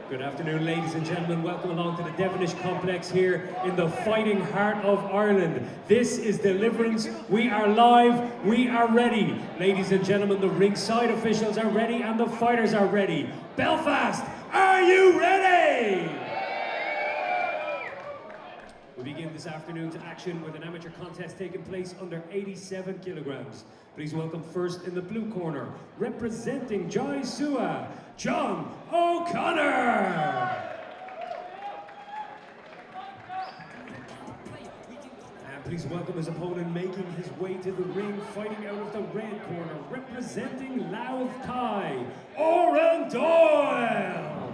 Good afternoon, ladies and gentlemen. Welcome along to the Devenish complex here in the fighting heart of Ireland. This is Deliverance. We are live. We are ready. Ladies and gentlemen, the ringside officials are ready and the fighters are ready. Belfast, are you ready? We begin this afternoon's action with an amateur contest taking place under 87 kilograms. Please welcome first in the blue corner, representing Jai Sua, John O'Connor. And please welcome his opponent making his way to the ring, fighting out of the red corner, representing Louth, Oran Doyle.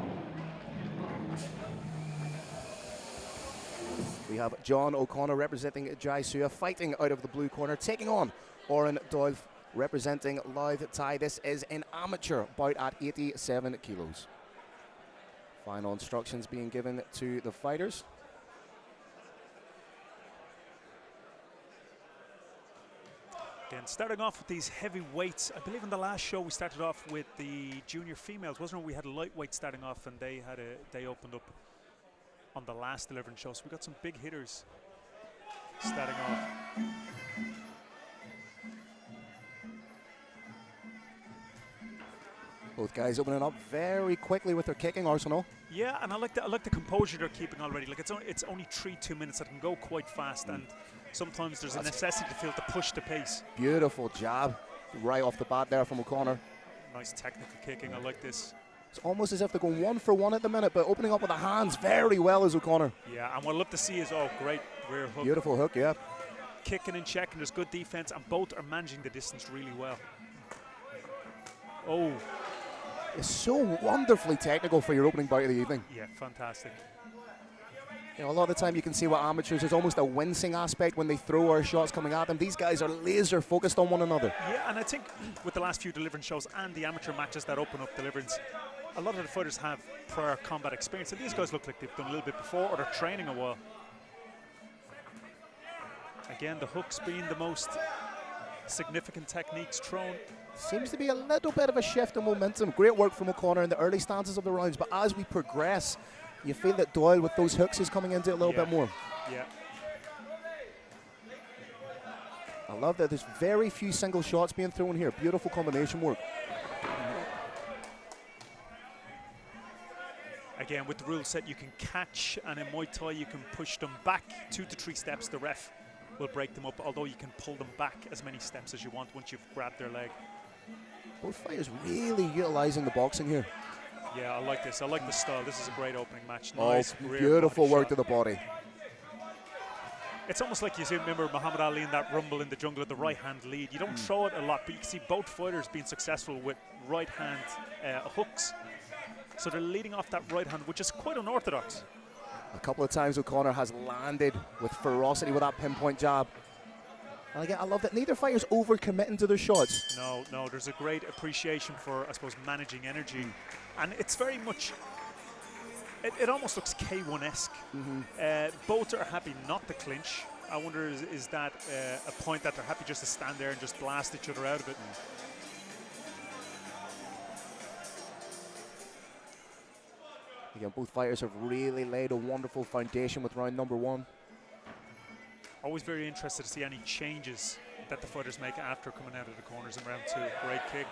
We have John O'Connor representing Jai Sua fighting out of the blue corner, taking on Oran Doyle representing Louth. This is an amateur bout at 87 kilos. Final instructions being given to the fighters. Again, starting off with these heavy weights. I believe in the last show we started off with the junior females, wasn't it? We had a lightweight starting off, and they opened up on the last Deliverance show. So we got some big hitters starting off. Both guys opening up very quickly with their kicking arsenal. Yeah, and I like the composure they're keeping already. Like it's only 3-2 minutes that can go quite fast, and sometimes there's a necessity to feel to push the pace. Beautiful jab right off the bat there from O'Connor. Nice technical kicking. I like this. It's almost as if they're going 1 for 1 at the minute, but opening up with the hands very well as O'Connor. Yeah, and what I love to see is, oh, great rear hook. Beautiful hook, yeah. Kicking and checking, there's good defense, and both are managing the distance really well. Oh. It's so wonderfully technical for your opening bout of the evening. Yeah, fantastic. You know, a lot of the time you can see what amateurs, there's almost a wincing aspect when they throw our shots coming at them. These guys are laser focused on one another. Yeah, and I think with the last few Deliverance shows and the amateur matches that open up Deliverance, a lot of the fighters have prior combat experience, and these guys look like they've done a little bit before, or they're training a while. Again, the hooks being the most significant techniques thrown. Seems to be a little bit of a shift in momentum. Great work from O'Connor in the early stances of the rounds, but as we progress, you feel that Doyle with those hooks is coming into it a little bit more. Yeah. I love that there's very few single shots being thrown here. Beautiful combination work. Again, with the rule set, you can catch, and in Muay Thai, you can push them back 2 to 3 steps. The ref will break them up, although you can pull them back as many steps as you want once you've grabbed their leg. Both fighters really utilizing the boxing here. Yeah, I like this. I like the style. This is a great opening match. Nice, beautiful work shot to the body. It's almost like you see, remember Muhammad Ali in that rumble in the jungle of the right hand lead. You don't throw it a lot, but you can see both fighters being successful with right hand hooks. So they're leading off that right hand, which is quite unorthodox. A couple of times O'Connor has landed with ferocity with that pinpoint jab. And again, I love that neither fighter's over-committing to their shots. No, there's a great appreciation for, I suppose, managing energy. And it's very much, it almost looks K1-esque. Both are happy not to clinch. I wonder, is that a point that they're happy just to stand there and just blast each other out of it? Again, both fighters have really laid a wonderful foundation with round number 1. Always very interested to see any changes that the fighters make after coming out of the corners in round 2. Great kick.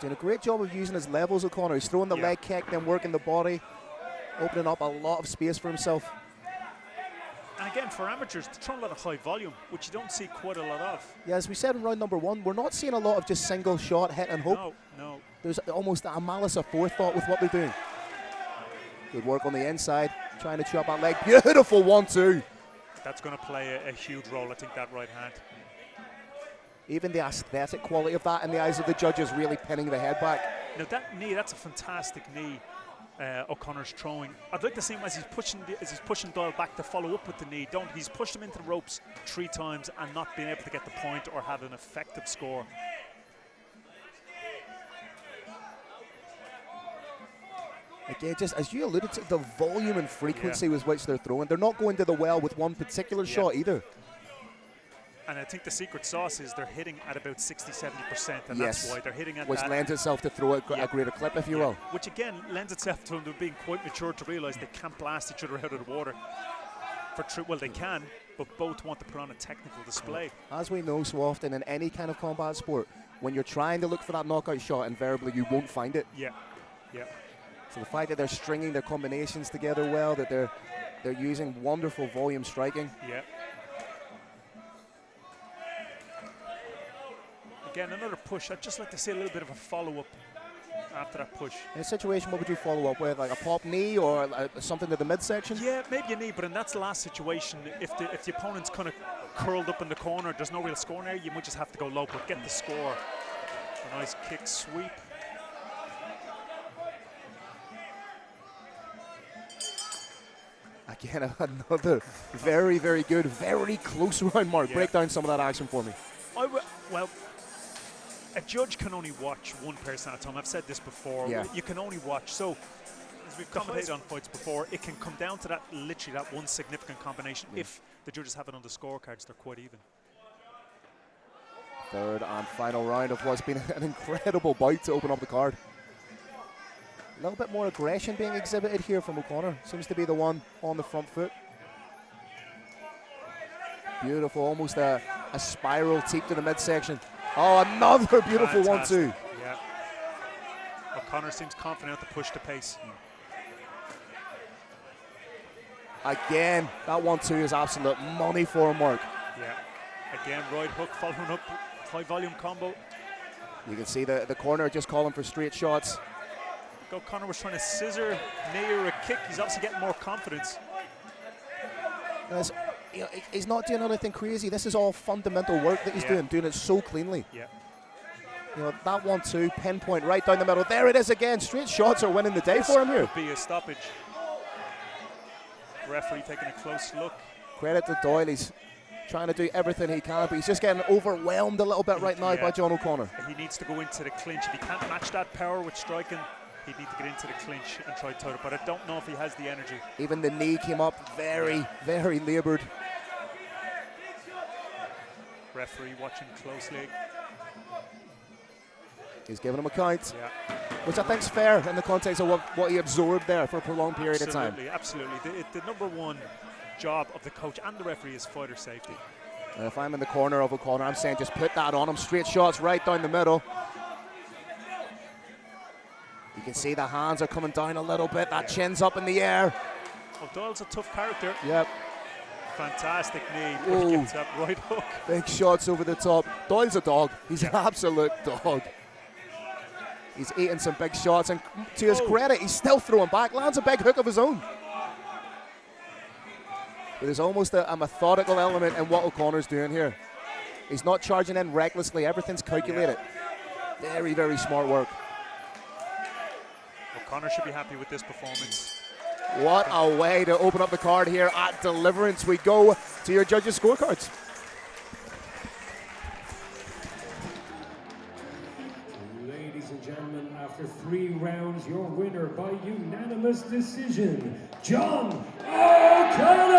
Doing a great job of using his levels, O'Connor. He's throwing the leg kick, then working the body, opening up a lot of space for himself. And again, for amateurs, they're throwing a lot of high volume, which you don't see quite a lot of. Yeah, as we said in round number 1, we're not seeing a lot of just single shot, hit and hope. No. There's almost a malice of forethought with what they're doing. Good work on the inside, trying to chew up that leg. Beautiful 1-2. That's going to play a huge role, I think, that right hand. Even the aesthetic quality of that in the eyes of the judges really pinning the head back. Now that knee, that's a fantastic knee O'Connor's throwing. I'd like to see him as he's pushing Doyle back to follow up with the knee. He's pushed him into the ropes 3 times and not been able to get the point or have an effective score. Again, just as you alluded to, the volume and frequency with which they're throwing. They're not going to the well with one particular shot either. And I think the secret sauce is they're hitting at about 60-70%, and Yes. that's why they're hitting at Which that. lends itself to throw a greater clip, if you will. Which again lends itself to them being quite mature to realise they can't blast each other out of the water. Well, they can, but both want to put on a technical display. As we know so often in any kind of combat sport, when you're trying to look for that knockout shot, invariably you won't find it. Yeah, yeah. So the fact that they're stringing their combinations together well, that they're using wonderful volume striking. Yeah. Again, another push. I'd just like to see a little bit of a follow-up after that push. In a situation, what would you follow up with? Like a pop knee or something to the midsection? Yeah, maybe a knee, but in that last situation, if the opponent's kind of curled up in the corner, there's no real score there, you might just have to go low, but get the score. A nice kick sweep. Again, another very, very good, very close round, Mark. Yeah. Break down some of that action for me. Well, a judge can only watch one person at a time. I've said this before. Yeah. You can only watch. So, as we've commentated on fights before, it can come down to that, literally that one significant combination. Yeah. If the judges have it on the scorecards, they're quite even. Third and final round of what's been an incredible bout to open up the card. A little bit more aggression being exhibited here from O'Connor. Seems to be the one on the front foot. Beautiful, almost a spiral teep to the midsection. Oh, another beautiful 1-2. Yeah. O'Connor seems confident to push the pace. Again, that 1-2 is absolute money for him, Mark. Yeah. Again, right hook following up, high volume combo. You can see the corner just calling for straight shots. O'Connor was trying to scissor, knee or a kick. He's obviously getting more confidence. You know, he's not doing anything crazy. This is all fundamental work that he's doing it so cleanly. Yeah. You know, that 1-2, pinpoint right down the middle. There it is again. Straight shots are winning the day for him here. Could be a stoppage. Referee taking a close look. Credit to Doyle. He's trying to do everything he can, but he's just getting overwhelmed a little bit right now by John O'Connor. He needs to go into the clinch. If he can't match that power with striking, he'd need to get into the clinch and try to tie it, but I don't know if he has the energy. Even the knee came up very, very laboured. Referee watching closely. He's giving him a count, yeah. Which I think is fair in the context of what he absorbed there for a prolonged period of time. Absolutely. The number one job of the coach and the referee is fighter safety. And if I'm in the corner of O'Connor, I'm saying just put that on him. Straight shots right down the middle. You can see the hands are coming down a little bit. That chin's up in the air. Oh, Doyle's a tough character. Yep. Fantastic knee. But he gets that right hook. Big shots over the top. Doyle's a dog. He's an absolute dog. He's eating some big shots, and to his credit, he's still throwing back. Lands a big hook of his own. But there's almost a methodical element in what O'Connor's doing here. He's not charging in recklessly. Everything's calculated. Very, very smart work. O'Connor should be happy with this performance. What a way to open up the card here at Deliverance. We go to your judges' scorecards. Ladies and gentlemen, after 3 rounds, your winner by unanimous decision, John O'Connor!